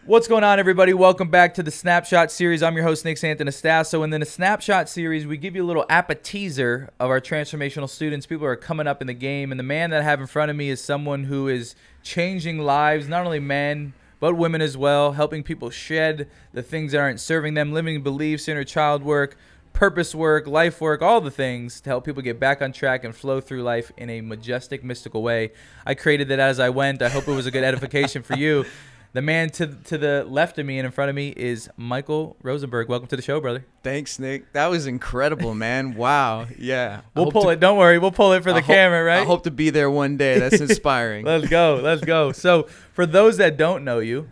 What's going on, everybody? Welcome back to the Snapshot series. I'm your host, Nick Santonastasso. And in the Snapshot series, we give you a little appetizer of our transformational students, people who are coming up in the game. And the man that I have in front of me is someone who is changing lives, not only men, but women as well, helping people shed the things that aren't serving them, living beliefs, inner child work, purpose work, life work, all the things to help people get back on track and flow through life in a majestic, mystical way. I created that as I went. I hope it was a good edification for you. The man to the left of me and in front of me is Michael Rosenberg. Welcome to the show, brother. Thanks, Nick. That was incredible, man. Wow. Yeah. We'll pull it. Don't worry. We'll pull it for the camera, right? I hope to be there one day. That's inspiring. Let's go. Let's go. So for those that don't know you,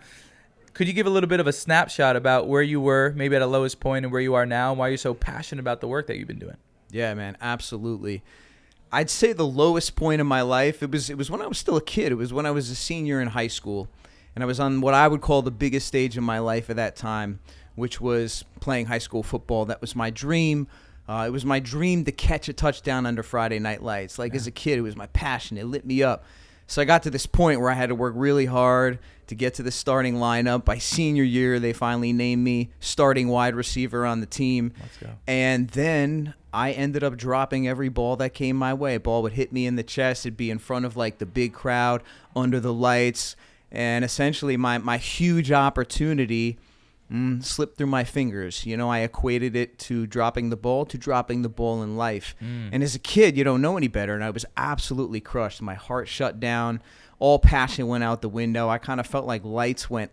could you give a little bit of a snapshot about where you were, maybe at a lowest point, and where you are now, and why you're so passionate about the work that you've been doing? Yeah, man. Absolutely. I'd say the lowest point in my life, it was when I was still a kid. It was when I was a senior in high school. And I was on what I would call the biggest stage in my life at that time, which was playing high school football. That was my dream. It was my dream to catch a touchdown under Friday Night Lights. As a kid, it was my passion. It lit me up. So I got to this point where I had to work really hard to get to the starting lineup. By senior year, they finally named me starting wide receiver on the team. Let's go. And then I ended up dropping every ball that came my way. A ball would hit me in the chest. It'd be in front of the big crowd, under the lights. And essentially, my huge opportunity slipped through my fingers. You know, I equated it to dropping the ball in life. And as a kid, you don't know any better. And I was absolutely crushed. My heart shut down. All passion went out the window. I kind of felt like lights went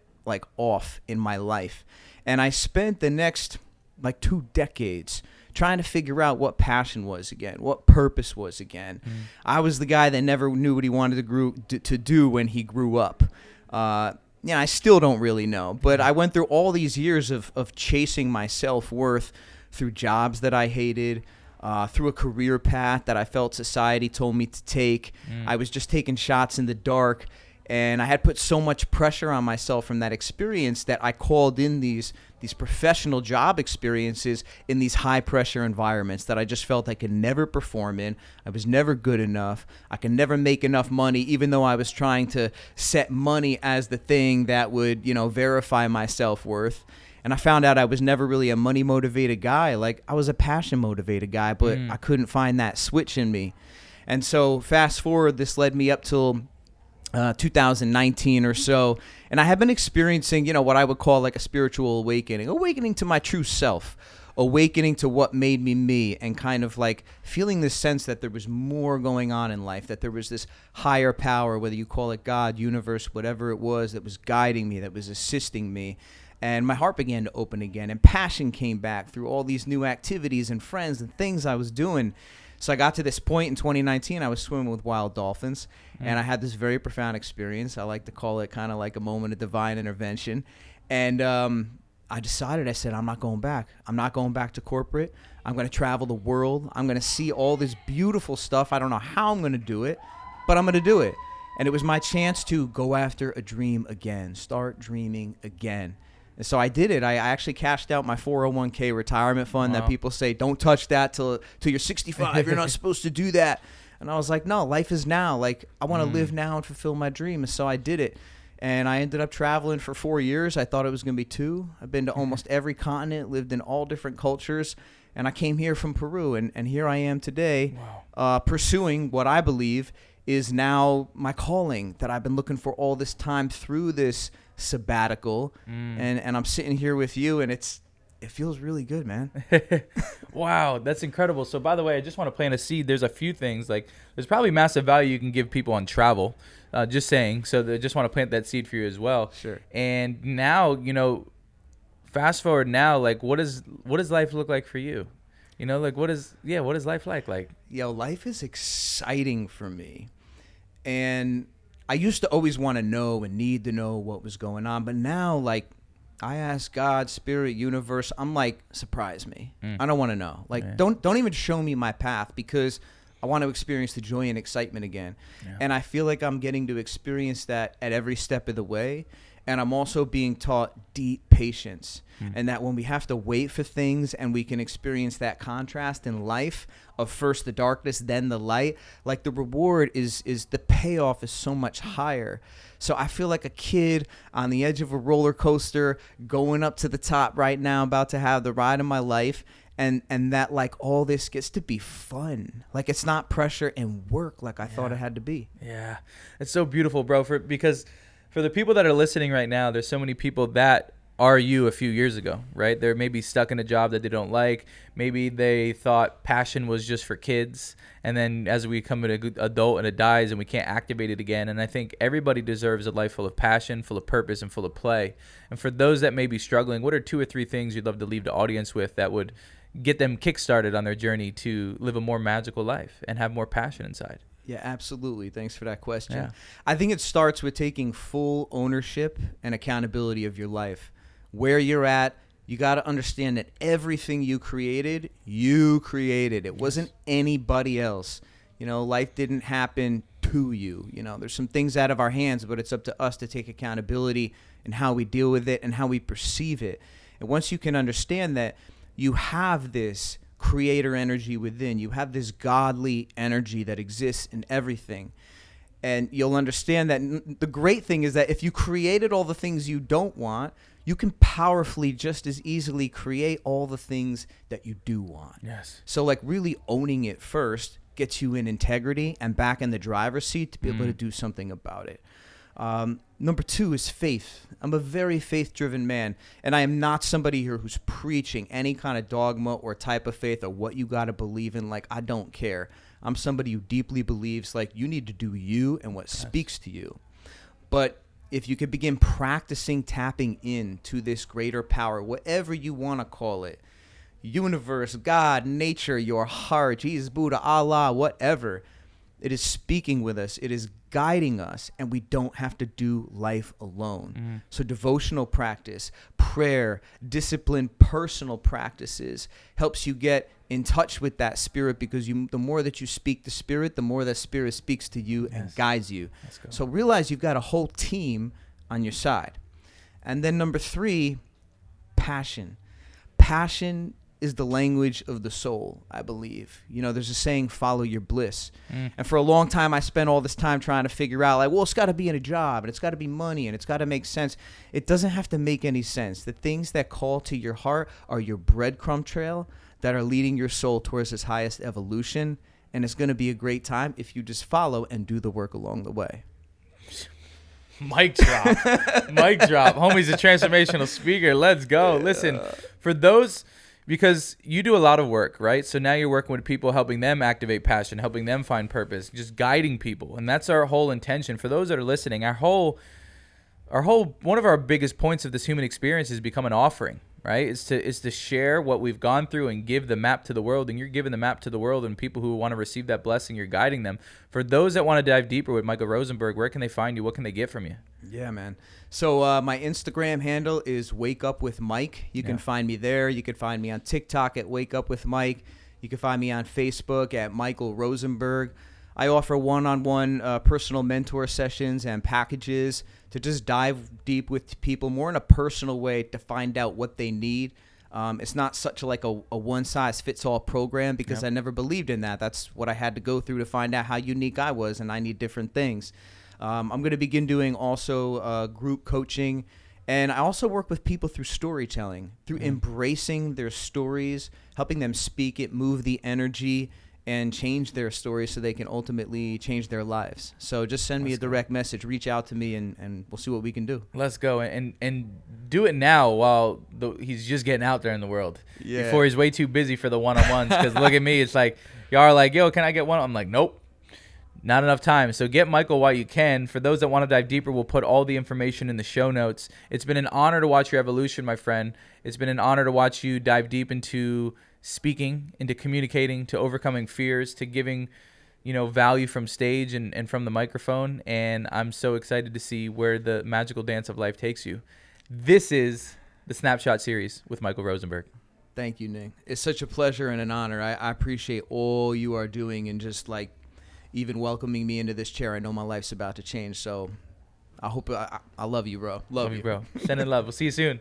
off in my life. And I spent the next 2 decades trying to figure out what passion was again, what purpose was again. I was the guy that never knew what he wanted to do when he grew up. I still don't really know, but I went through all these years of chasing my self-worth through jobs that I hated, through a career path that I felt society told me to take. I was just taking shots in the dark, and I had put so much pressure on myself from that experience that I called in these professional job experiences in these high-pressure environments that I just felt I could never perform in. I was never good enough. I could never make enough money, even though I was trying to set money as the thing that would, verify my self-worth. And I found out I was never really a money-motivated guy. I was a passion-motivated guy, but I couldn't find that switch in me. And so fast forward, this led me up till 2019 or so, and I have been experiencing, what I would call a spiritual awakening to my true self, awakening to what made me me, and kind of feeling this sense that there was more going on in life, that there was this higher power, whether you call it God, universe, whatever it was, that was guiding me, that was assisting me. And my heart began to open again, and passion came back through all these new activities and friends and things I was doing. So I got to this point in 2019, I was swimming with wild dolphins, and I had this very profound experience. I like to call it kind of like a moment of divine intervention. And I said, I'm not going back. I'm not going back to corporate. I'm going to travel the world. I'm going to see all this beautiful stuff. I don't know how I'm going to do it, but I'm going to do it. And it was my chance to go after a dream again, start dreaming again. And so I did it. I actually cashed out my 401k retirement fund. Wow. That people say, don't touch that till you're 65. You're not supposed to do that. And I was like, no, life is now. I want to live now and fulfill my dream. And so I did it. And I ended up traveling for 4 years. I thought it was going to be 2. I've been to almost every continent, lived in all different cultures. And I came here from Peru. And here I am today. Wow. Pursuing what I believe is now my calling that I've been looking for all this time through this sabbatical. And I'm sitting here with you, and it feels really good, man. Wow, that's incredible. So by the way, I just want to plant a seed. There's a few things, there's probably massive value you can give people on travel, just saying. So I just want to plant that seed for you as well. Sure. And now, fast forward now, what does life look like for you? What is life like? Yo, life is exciting for me. And I used to always want to know and need to know what was going on. But now, I ask God, Spirit, Universe, I'm surprise me. I don't want to know. Don't even show me my path, because I want to experience the joy and excitement again. Yeah. And I feel like I'm getting to experience that at every step of the way. And I'm also being taught deep patience. And that when we have to wait for things and we can experience that contrast in life of first the darkness, then the light, like the reward is the payoff is so much higher. So I feel like a kid on the edge of a roller coaster going up to the top right now, about to have the ride of my life. And that like all this gets to be fun. Like it's not pressure and work like I thought it had to be. Yeah. It's so beautiful, bro, because for the people that are listening right now, there's so many people that are you a few years ago, right? They're maybe stuck in a job that they don't like. Maybe they thought passion was just for kids. And then as we become an adult and it dies and we can't activate it again. And I think everybody deserves a life full of passion, full of purpose, and full of play. And for those that may be struggling, what are 2 or 3 things you'd love to leave the audience with that would get them kickstarted on their journey to live a more magical life and have more passion inside? Yeah, absolutely. Thanks for that question. Yeah. I think it starts with taking full ownership and accountability of your life. Where you're at, you got to understand that everything you created. It wasn't anybody else. You know, life didn't happen to you. You know, there's some things out of our hands, but it's up to us to take accountability in how we deal with it and how we perceive it. And once you can understand that you have this creator energy within, you have this godly energy that exists in everything. And you'll understand that the great thing is that if you created all the things you don't want, you can powerfully just as easily create all the things that you do want. Yes. So like really owning it first gets you in integrity and back in the driver's seat to be able to do something about it. Number 2 is faith. I'm a very faith-driven man, and I am not somebody here who's preaching any kind of dogma or type of faith or what you got to believe in. Like, I don't care. I'm somebody who deeply believes, like, you need to do you and what speaks to you. But if you could begin practicing tapping into this greater power, whatever you want to call it, universe, God, nature, your heart, Jesus, Buddha, Allah, whatever, it is speaking with us. It is guiding us, and we don't have to do life alone. So devotional practice, prayer, disciplined personal practices helps you get in touch with that spirit, because the more that you speak the spirit, the more that spirit speaks to you and guides you. So realize you've got a whole team on your side. And then number 3, passion. Passion is the language of the soul, I believe. You know, there's a saying, follow your bliss. And for a long time, I spent all this time trying to figure out, like, well, it's got to be in a job, and it's got to be money, and it's got to make sense. It doesn't have to make any sense. The things that call to your heart are your breadcrumb trail that are leading your soul towards its highest evolution. And it's going to be a great time if you just follow and do the work along the way. Mic drop. Mic drop. Homie's a transformational speaker. Let's go. Listen, for those... because you do a lot of work, right? So now you're working with people, helping them activate passion, helping them find purpose, just guiding people. And that's our whole intention. For those that are listening, our whole one of our biggest points of this human experience is become an offering, right? Is to share what we've gone through and give the map to the world. And you're giving the map to the world, and people who want to receive that blessing, you're guiding them. For those that want to dive deeper with Michael Rosenberg, where can they find you? What can they get from you? Yeah, man. So my Instagram handle is Wake Up with Mike. You can find me there. You can find me on TikTok at Wake Up with Mike. You can find me on Facebook at Michael Rosenberg. I offer one-on-one personal mentor sessions and packages to just dive deep with people more in a personal way to find out what they need. It's not such like a one-size-fits-all program, because I never believed in that. That's what I had to go through to find out how unique I was, and I need different things. I'm going to begin doing also group coaching, and I also work with people through storytelling, through embracing their stories, helping them speak it, move the energy, and change their stories so they can ultimately change their lives. So just send me a direct message, reach out to me, and we'll see what we can do. Let's go. And do it now while he's just getting out there in the world. Yeah. Before he's way too busy for the one-on-ones. Because look at me. It's like, y'all are like, yo, can I get one? I'm like, nope. Not enough time. So get Michael while you can. For those that want to dive deeper, we'll put all the information in the show notes. It's been an honor to watch your evolution, my friend. It's been an honor to watch you dive deep into speaking, into communicating, to overcoming fears, to giving, value from stage and from the microphone. And I'm so excited to see where the magical dance of life takes you. This is the Snapshot series with Michael Rosenberg. Thank you, Nick. It's such a pleasure and an honor. I appreciate all you are doing, and just like even welcoming me into this chair. I know my life's about to change, so I hope I love you, bro. Love you, bro. Sending love. We'll see you soon.